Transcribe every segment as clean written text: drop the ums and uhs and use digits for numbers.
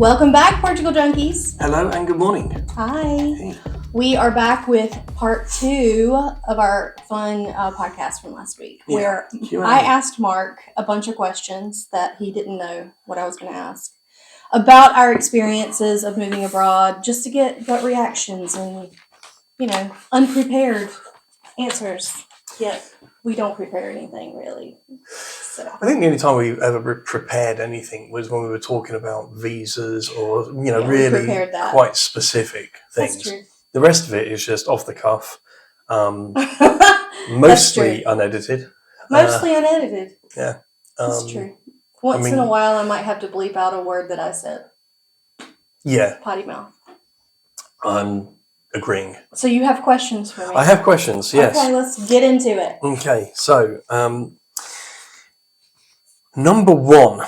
Welcome back, Portugal Junkies. Hello and good morning. Hi. Hey. We are back with part 2 of our fun podcast from last week, where Q&A. I asked Mark a bunch of questions that he didn't know what I was going to ask about our experiences of moving abroad, just to get gut reactions and, unprepared answers. Yet we don't prepare anything, really. So I think the only time we ever prepared anything was when we were talking about visas or, really quite specific things. That's true. The rest of it is just off the cuff, mostly unedited. Mostly unedited. Yeah. That's true. Once in a while, I might have to bleep out a word that I said. Yeah. Potty mouth. I'm agreeing. So you have questions for me? I have questions, yes. Okay, let's get into it. Okay, so number one.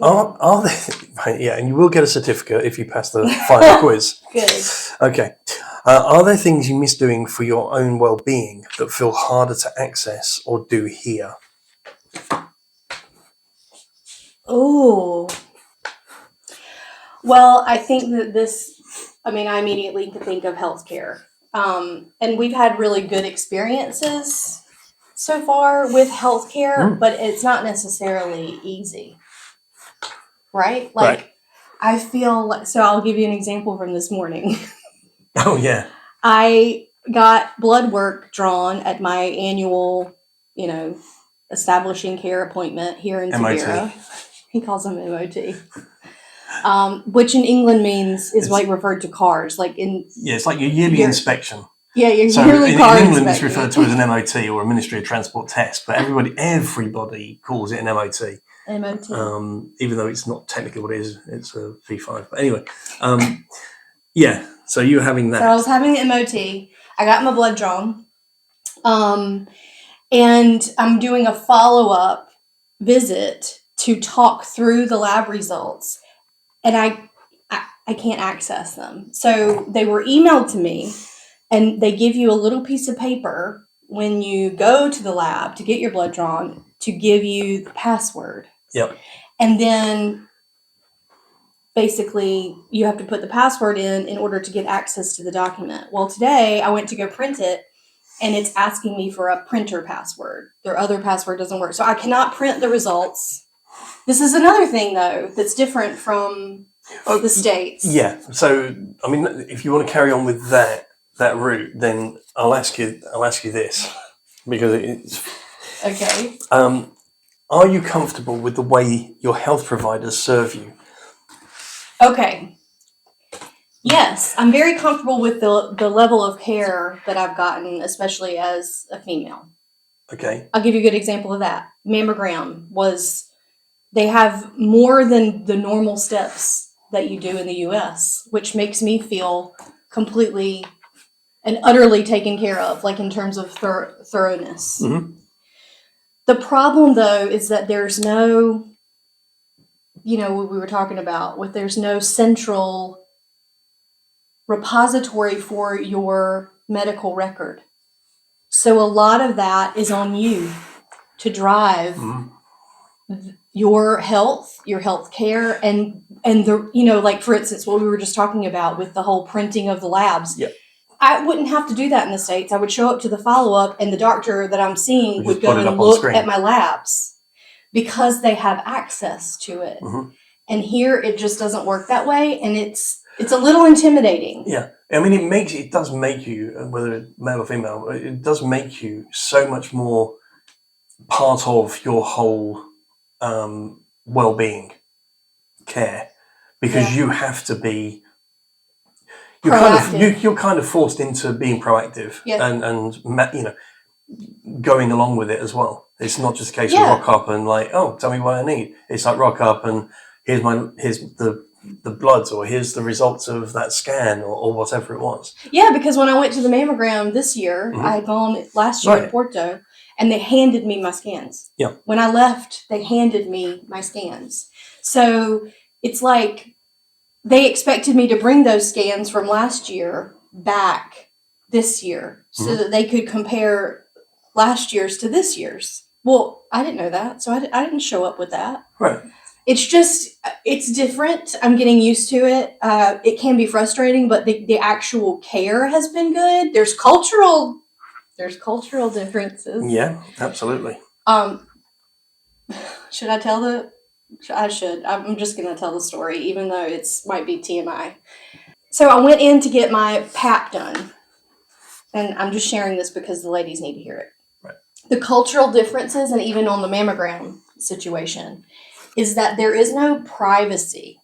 Are there, yeah, and you will get a certificate if you pass the final quiz. Good. Okay. Are there things you miss doing for your own well-being that feel harder to access or do here? Oh. Well, I think that I immediately think of healthcare. And we've had really good experiences so far with healthcare, but it's not necessarily easy. Right? Right. I feel like, so I'll give you an example from this morning. Oh, yeah. I got blood work drawn at my annual, establishing care appointment here in Tabira. He calls them MOT. Which in England is like referred to cars. It's like your yearly inspection. Yeah, your in yearly car England inspection. It's referred to as an MOT or a Ministry of Transport test, but everybody calls it an MOT. MOT. Even though it's not technically what it is, it's a V5. But anyway, yeah. So you were having that. So I was having the MOT. I got my blood drawn, and I'm doing a follow-up visit to talk through the lab results, and I can't access them. So they were emailed to me, and they give you a little piece of paper when you go to the lab to get your blood drawn to give you the password. Yep. And then basically you have to put the password in order to get access to the document. Well, today I went to go print it, and it's asking me for a printer password. Their other password doesn't work. So I cannot print the results. This is another thing, though, that's different from the States. Yeah. So, if you want to carry on with that route, then I'll ask you this, because it's... Okay. Are you comfortable with the way your health providers serve you? Okay. Yes, I'm very comfortable with the level of care that I've gotten, especially as a female. Okay. I'll give you a good example of that. Mammogram they have more than the normal steps that you do in the U.S., which makes me feel completely and utterly taken care of, in terms of thoroughness. Mm-hmm. The problem, though, is that there's no, what we were talking about, there's no central repository for your medical record. So a lot of that is on you to drive your health care, and the, for instance, what we were just talking about with the whole printing of the labs. Yep. I wouldn't have to do that in the States. I would show up to the follow-up, and the doctor that I'm seeing would go and look at my labs because they have access to it. Mm-hmm. And here it just doesn't work that way, and it's a little intimidating. Yeah. It does make you, whether male or female, it does make you so much more part of your whole well-being care, because you have to be... You're kind of forced into being proactive, and going along with it as well. It's not just a case of rock up and tell me what I need. It's like rock up and here's the bloods, or here's the results of that scan, or whatever it was. Yeah, because when I went to the mammogram this year, I had gone last year in Porto, and they handed me my scans. Yeah. When I left, they handed me my scans. So it's like they expected me to bring those scans from last year back this year so that they could compare last year's to this year's. Well, I didn't know that, so I didn't show up with that. Right. it's different. I'm getting used to it. It can be frustrating, but the actual care has been good. There's cultural differences. Yeah, absolutely. Should I tell the? I should. I'm just going to tell the story, even though it's might be TMI. So I went in to get my PAP done, and I'm just sharing this because the ladies need to hear it. Right. The cultural differences, and even on the mammogram situation, is that there is no privacy.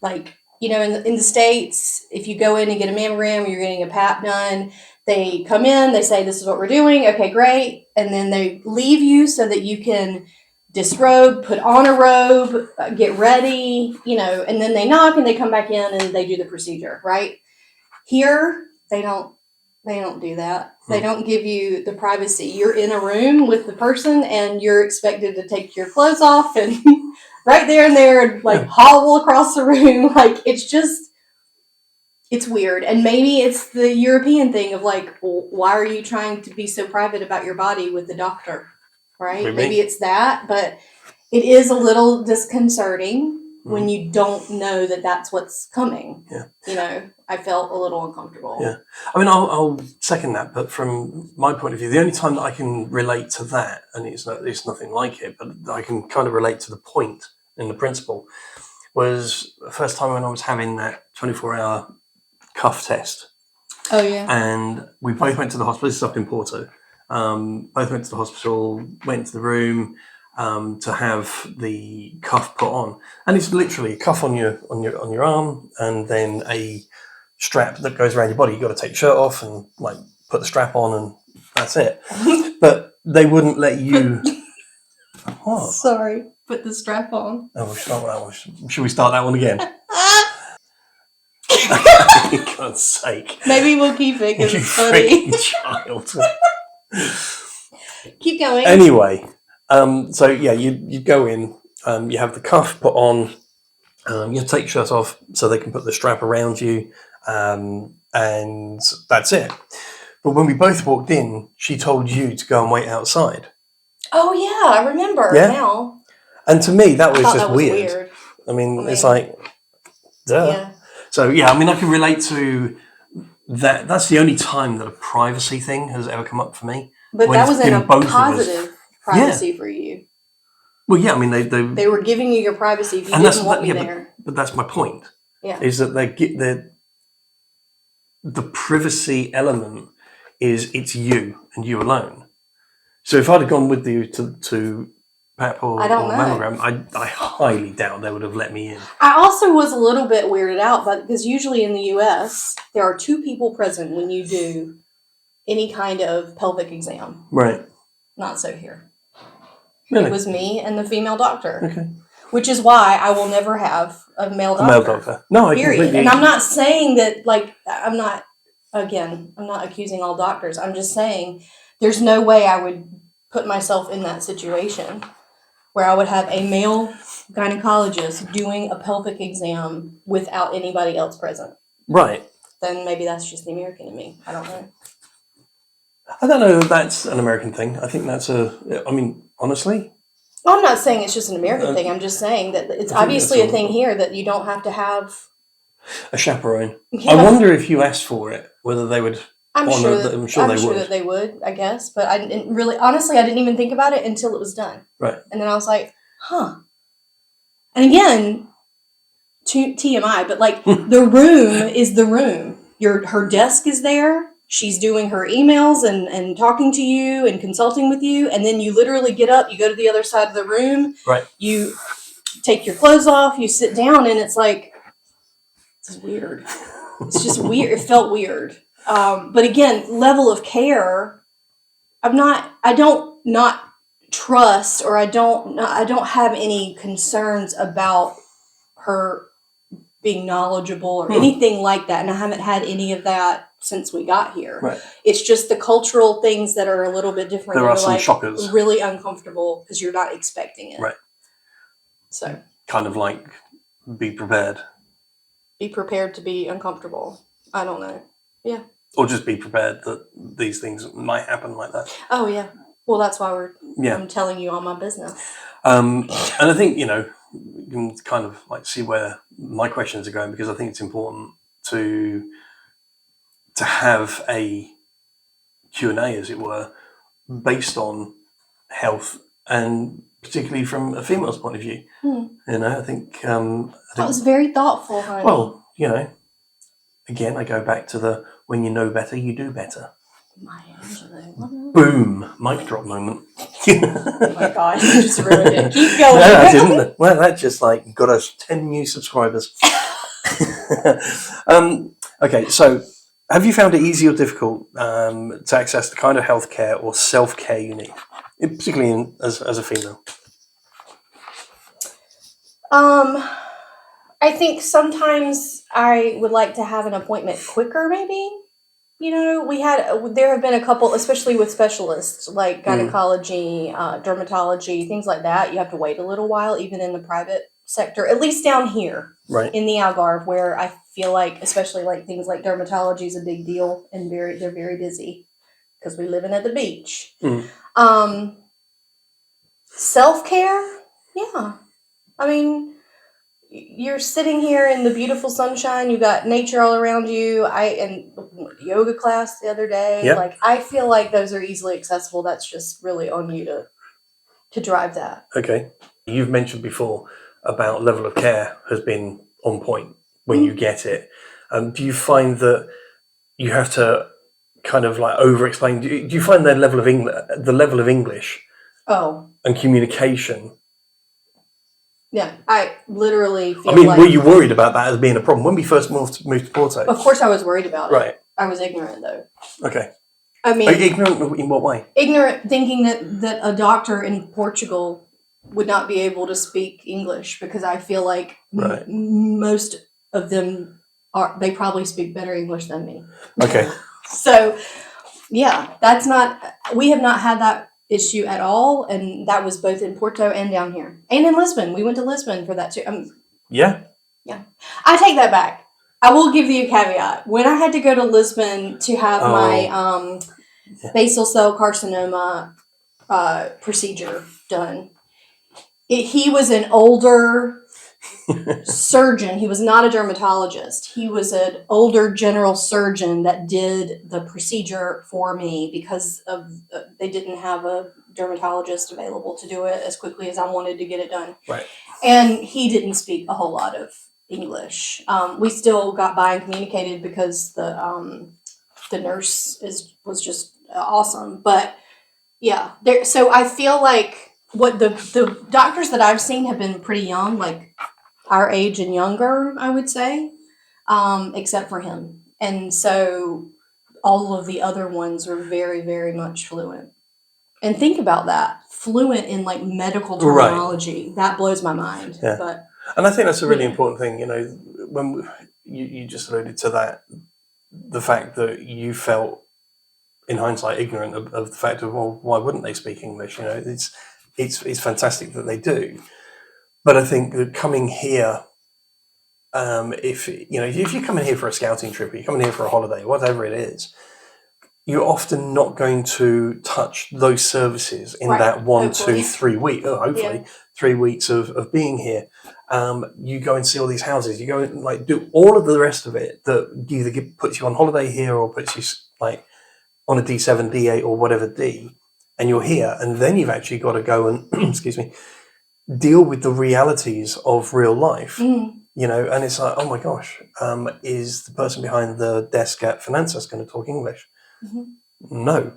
Like, in the States, if you go in and get a mammogram or you're getting a PAP done, they come in, they say, this is what we're doing. Okay, great. And then they leave you so that you can disrobe, put on a robe, get ready, and then they knock and they come back in and they do the procedure, right? Here, they don't do that. They don't give you the privacy. You're in a room with the person and you're expected to take your clothes off and right there and there, hobble across the room. Like, it's weird. And maybe it's the European thing of well, why are you trying to be so private about your body with the doctor, right? Maybe it's that, but it is a little disconcerting when you don't know that that's what's coming. Yeah. I felt a little uncomfortable. Yeah. I mean, I'll second that, but from my point of view, the only time that I can relate to that, and it's nothing like it, but I can kind of relate to the point in the principle, was the first time when I was having that 24-hour cuff test. Oh, yeah. And we both went to the hospital. This is up in Porto. Both went to the hospital, went into the room to have the cuff put on. And it's literally a cuff on your arm and then a strap that goes around your body. You've got to take your shirt off and put the strap on and that's it. But they wouldn't let you... What? Sorry, put the strap on. Oh, we'll start that one. Should we start that one again? For God's sake. Maybe we'll keep it because it's funny. Child. Keep going. Anyway, so yeah, you go in, you have the cuff put on, you take your shirt off so they can put the strap around you, and that's it. But when we both walked in, she told you to go and wait outside. Oh yeah, I remember now. And to me, that was just weird. I mean, it's like, duh. Yeah. So yeah, I mean, I can relate to that. That's the only time that a privacy thing has ever come up for me. But that was in a positive privacy for you. Well, yeah, I mean, they were giving you your privacy if you didn't want me there. But that's my point. Yeah, is that the privacy element is it's you and you alone. So if I'd have gone with you to PAP or mammogram, I highly doubt they would have let me in. I also was a little bit weirded out, because usually in the U.S. there are two people present when you do any kind of pelvic exam. Right. Not so here. Really? It was me and the female doctor. Okay. Which is why I will never have a male doctor. A male doctor. No, I completely... And I'm not saying that, I'm not accusing all doctors. I'm just saying there's no way I would put myself in that situation where I would have a male gynecologist doing a pelvic exam without anybody else present. Right. Then maybe that's just the American in me. I don't know. I don't know if that's an American thing. I think that's honestly... Well, I'm not saying it's just an American thing. I'm just saying that it's obviously a thing here that you don't have to have... a chaperone. Yeah. I wonder if you asked for it, whether they would... I'm sure that they would, I guess. But I didn't really... Honestly, I didn't even think about it until it was done. Right. And then I was like, huh. And again, TMI, but the room is the room. Her desk is there. She's doing her emails and talking to you and consulting with you. And then you literally get up, you go to the other side of the room. Right. You take your clothes off, you sit down, and it's like, this is weird. It's just weird. It felt weird. But again, level of care, I don't not trust, or I don't have any concerns about her being knowledgeable or anything like that. And I haven't had any of that since we got here. Right. It's just the cultural things that are a little bit different. There are some shockers. Really uncomfortable because you're not expecting it. Right. So. Kind of be prepared. Be prepared to be uncomfortable. I don't know. Yeah. Or just be prepared that these things might happen like that. Oh, yeah. Well, that's why I'm telling you all my business. And I think, can kind of like see where my questions are going, because I think it's important to have a Q&A, as it were, based on health, and particularly from a female's point of view. I think that was very thoughtful, honey. Well, again, I go back to when you know better, you do better. My Angelo. Boom, mic drop moment. Oh my God, you just ruined it. Keep going. No, I didn't. Well, that just got us 10 new subscribers. Okay, so have you found it easy or difficult to access the kind of healthcare or self-care you need, particularly as a female? I think sometimes I would like to have an appointment quicker, maybe. There have been a couple, especially with specialists like gynecology, dermatology, things like that. You have to wait a little while, even in the private sector, at least down here in the Algarve, where I feel like, especially like things like dermatology is a big deal, and they're very busy because we live at the beach. Self-care, yeah. I mean, you're sitting here in the beautiful sunshine. You got nature all around you. And yoga class the other day. Yep. Like, I feel like those are easily accessible. That's just really on you to drive that. Okay. You've mentioned before about level of care has been on point when you get it. Do you find that you have to kind of like over-explain? Do you find the level of English and communication? Yeah, I literally feel were you worried about that as being a problem when we first moved to Porto? Of course I was worried about it. Right. I was ignorant, though. Okay. I mean... ignorant in what way? Ignorant, thinking that a doctor in Portugal would not be able to speak English, because I feel like most of them they probably speak better English than me. Okay. So, yeah, we have not had that issue at all, and that was both in Porto and down here, and in Lisbon. We went to Lisbon for that too. Yeah. I take that back. I will give you a caveat. When I had to go to Lisbon to have my basal cell carcinoma procedure done, he was an older surgeon. He was not a dermatologist. He was an older general surgeon that did the procedure for me, because they didn't have a dermatologist available to do it as quickly as I wanted to get it done. Right. And he didn't speak a whole lot of English. We still got by and communicated because the nurse was just awesome. But yeah, so I feel like what the doctors that I've seen have been pretty young, like our age and younger, I would say, except for him. And so all of the other ones were very, very much fluent. And think about that, fluent in like medical terminology. Right. That blows my mind. Yeah. And I think that's a really important thing. When you just alluded to that, the fact that you felt, in hindsight, ignorant of the fact of, well, why wouldn't they speak English? It's fantastic that they do. But I think that coming here, if you're coming here for a scouting trip, or you're coming here for a holiday, whatever it is, you're often not going to touch those services in that 1, 2, 3 weeks. Hopefully, 3 weeks of being here. You go and see all these houses. You go and do all of the rest of it that either puts you on holiday here or puts you on a D7, D8, or whatever D, and you're here, and then you've actually got to go and excuse me, deal with the realities of real life. And it's like, oh my gosh, is the person behind the desk at Finanzas going to talk English? No,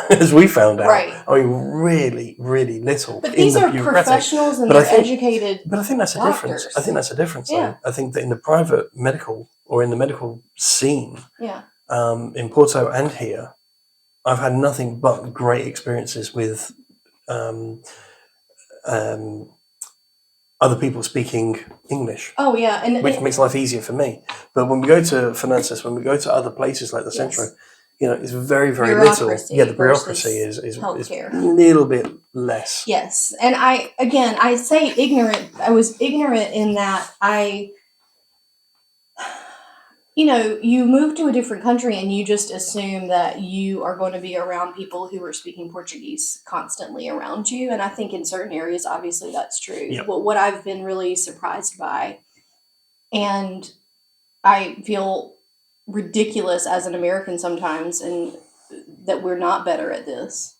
as we found out. Right. I mean, really, really little. But these are professionals and they're educated. But I think that's doctors. A difference. I think that's a difference. Yeah. I think that in the private medical or in the medical scene, in Porto and here, I've had nothing but great experiences with other people speaking English. Oh yeah, which makes life easier for me. But when we go to Finanzas, when we go to other places like the Centro, it's very, very little. Yeah, the bureaucracy is a little bit less. Yes, and I say ignorant. I was ignorant in that you move to a different country and you just assume that you are going to be around people who are speaking Portuguese constantly around you. And I think in certain areas, obviously, that's true. Yep. But what I've been really surprised by, and I feel ridiculous as an American sometimes, and that we're not better at this,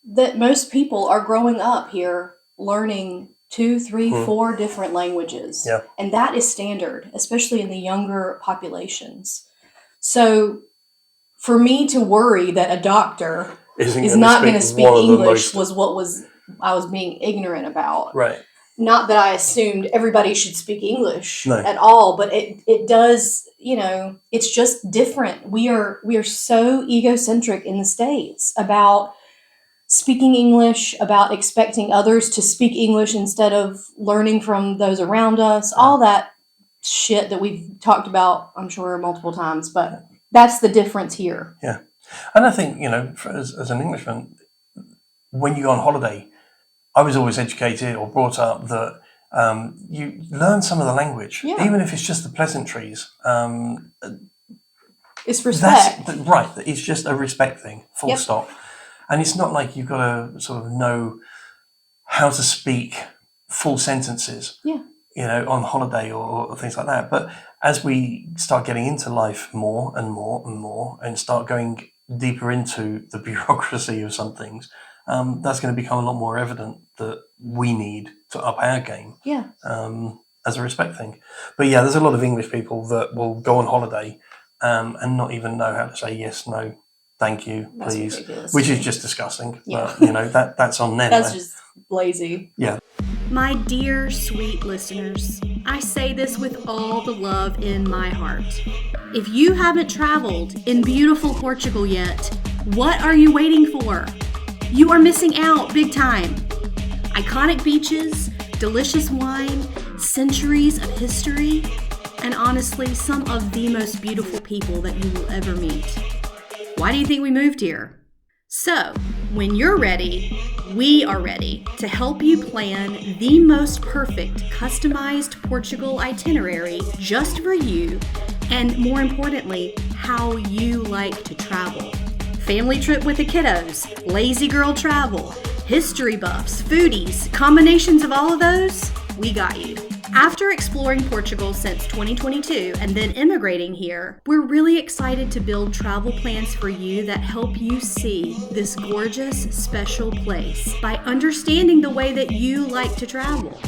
that most people are growing up here learning 2, 3, 4 different languages. Yeah. And that is standard, especially in the younger populations. So for me to worry that a doctor is not going to speak English was I was being ignorant about. Right. Not that I assumed everybody should speak English at all, but it does, it's just different. We are so egocentric in the States about speaking English, about expecting others to speak English instead of learning from those around us, all that shit that we've talked about, I'm sure, multiple times, but that's the difference here. Yeah. And I think, as an Englishman, when you go on holiday, I was always educated or brought up that you learn some of the language, even if it's just the pleasantries. It's respect. Right. It's just a respect thing, full stop. And it's not like you've got to sort of know how to speak full sentences, on holiday or things like that. But as we start getting into life more and more and more and start going deeper into the bureaucracy of some things, that's going to become a lot more evident that we need to up our game as a respect thing. But there's a lot of English people that will go on holiday and not even know how to say yes, no, thank you, please, which is just disgusting. Yeah. But, that's on them. That's just lazy. Yeah. My dear, sweet listeners, I say this with all the love in my heart. If you haven't traveled in beautiful Portugal yet, what are you waiting for? You are missing out big time. Iconic beaches, delicious wine, centuries of history, and honestly, some of the most beautiful people that you will ever meet. Why do you think we moved here? So, when you're ready, we are ready to help you plan the most perfect customized Portugal itinerary just for you, and more importantly, how you like to travel. Family trip with the kiddos, lazy girl travel, history buffs, foodies, combinations of all of those, we got you. After exploring Portugal since 2022 and then immigrating here, we're really excited to build travel plans for you that help you see this gorgeous, special place by understanding the way that you like to travel.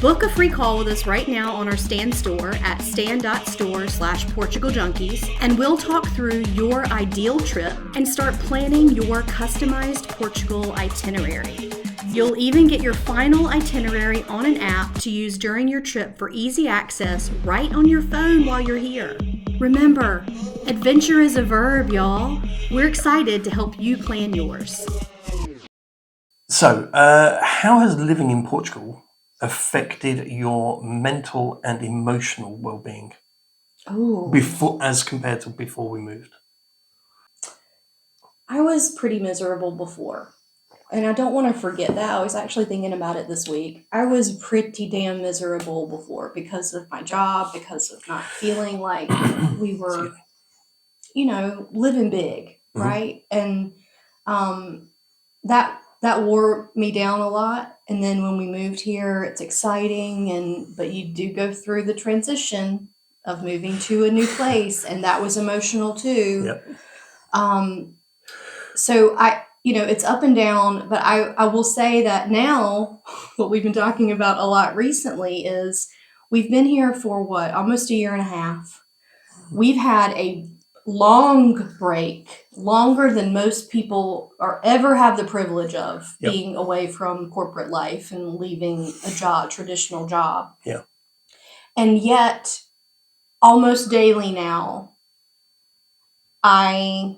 Book a free call with us right now on our Stan store at stan.store/Portugal Junkies, and we'll talk through your ideal trip and start planning your customized Portugal itinerary. You'll even get your final itinerary on an app to use during your trip for easy access right on your phone while you're here. Remember, adventure is a verb, y'all. We're excited to help you plan yours. So, how has living in Portugal affected your mental and emotional well-being as compared to before we moved? I was pretty miserable before. And I don't want to forget that. I was actually thinking about it this week. I was pretty damn miserable before because of my job, because of not feeling like we were, living big, right? And that wore me down a lot. And then when we moved here, it's exciting, but you do go through the transition of moving to a new place, and that was emotional too. Yep. So it's up and down, but I will say that now what we've been talking about a lot recently is we've been here for almost a year and a half. We've had a long break, longer than most people ever have the privilege of being away from corporate life and leaving a traditional job. Yeah. And yet, almost daily now, I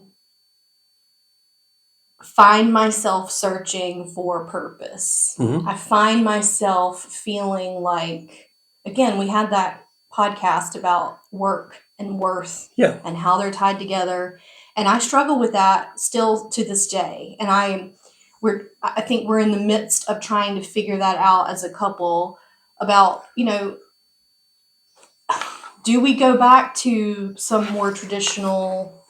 find myself searching for purpose. Mm-hmm. I find myself feeling like, again, we had that podcast about work and worth and how they're tied together. And I struggle with that still to this day. And I think we're in the midst of trying to figure that out as a couple about, do we go back to some more traditional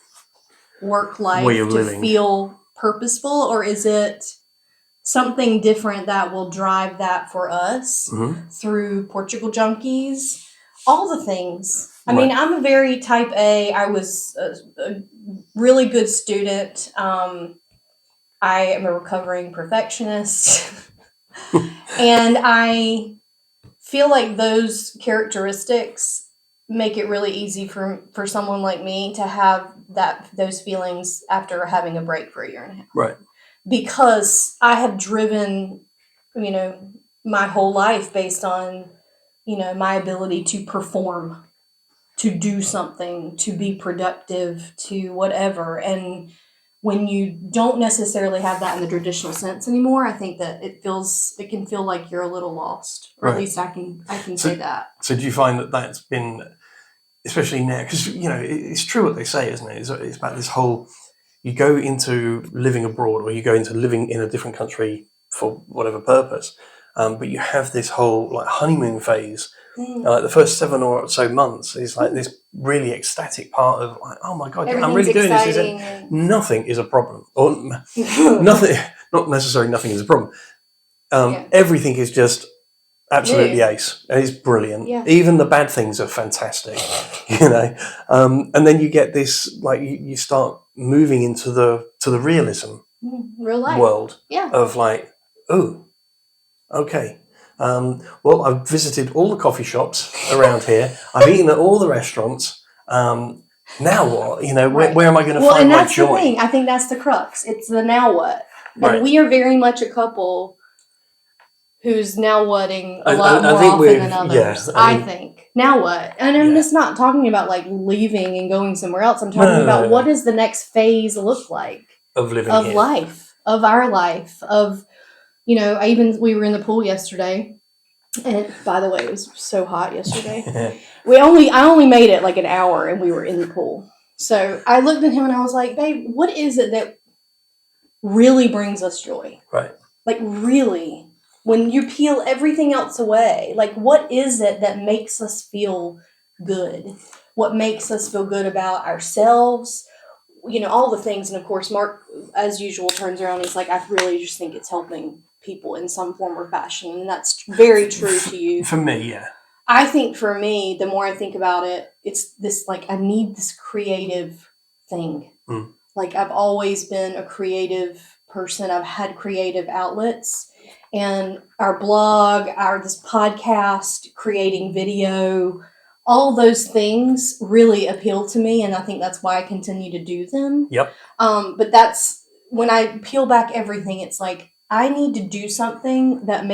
work life to feel purposeful, or is it something different that will drive that for us through Portugal Junkies? All the things. I mean, I'm a very type A. I was a really good student. I am a recovering perfectionist. And I feel like those characteristics make it really easy for someone like me to have those feelings after having a break for a year and a half. Right. Because I have driven, my whole life based on, my ability to perform, to do something, to be productive, to whatever. And when you don't necessarily have that in the traditional sense anymore, I think that it can feel like you're a little lost, or at least I can say that. So do you find that that's been, especially now, because it's true what they say, isn't it? It's about this whole, you go into living abroad, or you go into living in a different country for whatever purpose, but you have this whole like honeymoon phase. Like the first 7 or so months is like this really ecstatic part of like, oh my God, I'm really doing this. Nothing is a problem, or nothing, not necessarily nothing is a problem. Everything is just absolutely ace. It's brilliant. Yeah. Even the bad things are fantastic, and then you get this, like you start moving into the realism real life world of like, oh, okay. Well, I've visited all the coffee shops around here. I've eaten at all the restaurants. Now what? Where am I going to find my joy? The thing. I think that's the crux. It's the now what. And we are very much a couple who's now whatting a lot more often than others. Yeah, I think. Now what? And I'm just not talking about like leaving and going somewhere else. I'm talking about what does the next phase look like of living here. Life, of our life, of. We were in the pool yesterday, and by the way, it was so hot yesterday. I only made it like an hour, and we were in the pool. So I looked at him and I was like, babe, what is it that really brings us joy? Right. Like really, when you peel everything else away, like what is it that makes us feel good? What makes us feel good about ourselves? All the things. And of course, Mark, as usual, turns around and he's like, I really just think it's helping people in some form or fashion. And that's very true to you. For me, yeah. I think for me, the more I think about it, it's this, like, I need this creative thing. Like, I've always been a creative person. I've had creative outlets. And our blog, this podcast, creating video, all those things really appeal to me, and I think that's why I continue to do them. Yep. But that's when I peel back everything. It's like I need to do something that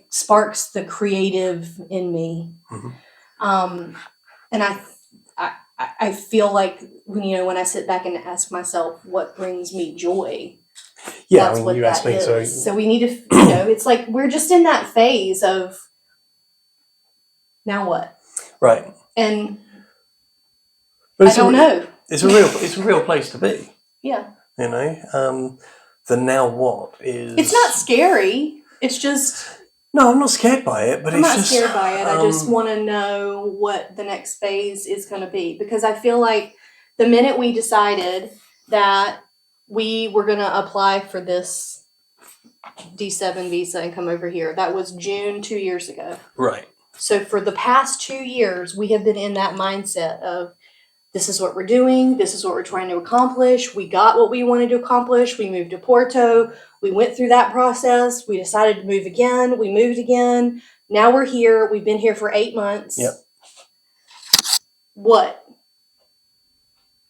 sparks the creative in me. And I feel like when I sit back and ask myself what brings me joy. Yeah, that's what you asked me. So we need to. It's like we're just in that phase of now what. Right. And I don't know. It's a real place to be. Yeah. The now what is... It's not scary. It's just... No, I'm not scared by it, but I'm not scared by it. I just want to know what the next phase is going to be. Because I feel like the minute we decided that we were going to apply for this D7 visa and come over here, that was June 2 years ago. Right. So for the past 2 years, we have been in that mindset of this is what we're doing. This is what we're trying to accomplish. We got what we wanted to accomplish. We moved to Porto. We went through that process. We decided to move again. We moved again. Now we're here. We've been here for 8 months. Yep. What?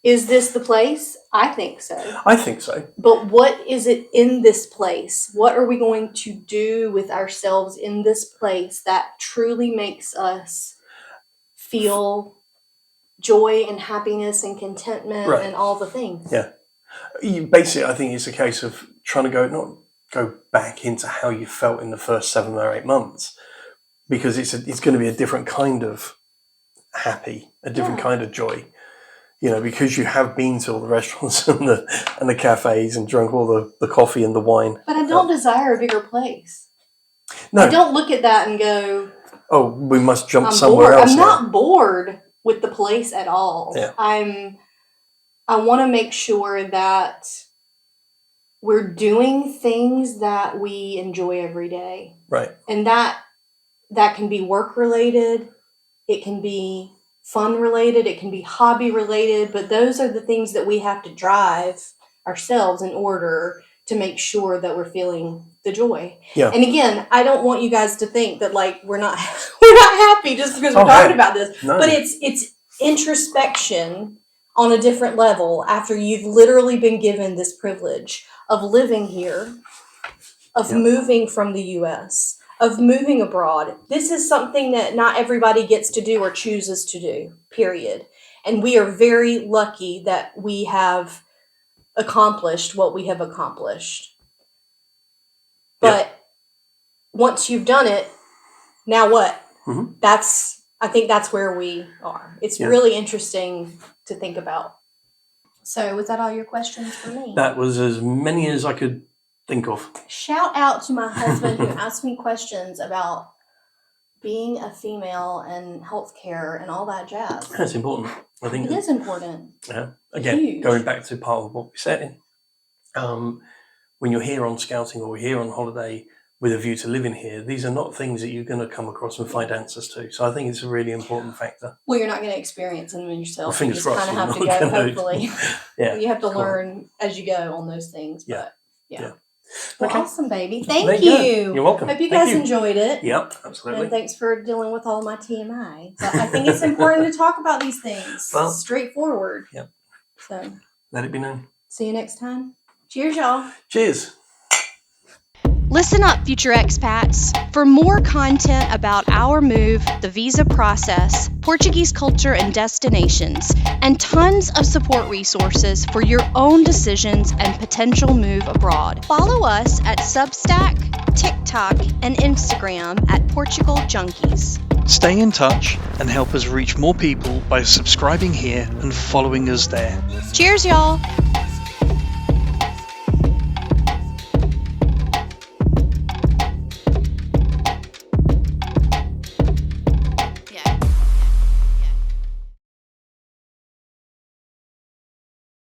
Is this the place? I think so. I think so. But what is it in this place? What are we going to do with ourselves in this place that truly makes us feel joy and happiness and contentment and all the things? Yeah. Basically, I think it's a case of trying to not go back into how you felt in the first 7 or 8 months, because it's going to be a different kind of happy, a different kind of joy. Because you have been to all the restaurants and the cafes and drunk all the coffee and the wine. But I don't desire a bigger place. No. I don't look at that and go, oh, we must jump I'm somewhere bored. else. I'm not bored with the place at all. Yeah. I want to make sure that we're doing things that we enjoy every day. Right. And that can be work related. It can be fun related. It can be hobby related. But those are the things that we have to drive ourselves in order to make sure that we're feeling the joy. Yeah. And again, I don't want you guys to think that like we're not happy just because we're talking about this. No. But it's introspection on a different level after you've literally been given this privilege of living here, of moving from the US, of moving abroad. This is something that not everybody gets to do or chooses to do, period. And we are very lucky that we have accomplished what we have accomplished. But once you've done it, now what? Mm-hmm. I think that's where we are. It's really interesting to think about. So was that all your questions for me? That was as many as I could think of. Shout out to my husband who asked me questions about being a female and healthcare and all that jazz. That's important. I think it is important. Yeah. Again, huge. Going back to part of what we said, when you're here on scouting or here on holiday with a view to living here, these are not things that you're going to come across and find answers to. So I think it's a really important factor. Well, you're not going to experience them yourself. Well, you just kind of have to go, hopefully. You have to learn as you go on those things. But yeah. Well, awesome, baby. Thank you. You're welcome. Hope you guys enjoyed it. Yep, absolutely. And thanks for dealing with all my TMI. But I think it's important to talk about these things straightforward. Yep. So let it be known. See you next time. Cheers, y'all. Cheers. Listen up, future expats. For more content about our move, the visa process, Portuguese culture and destinations, and tons of support resources for your own decisions and potential move abroad, follow us at Substack, TikTok, and Instagram at Portugal Junkies. Stay in touch and help us reach more people by subscribing here and following us there. Cheers, y'all!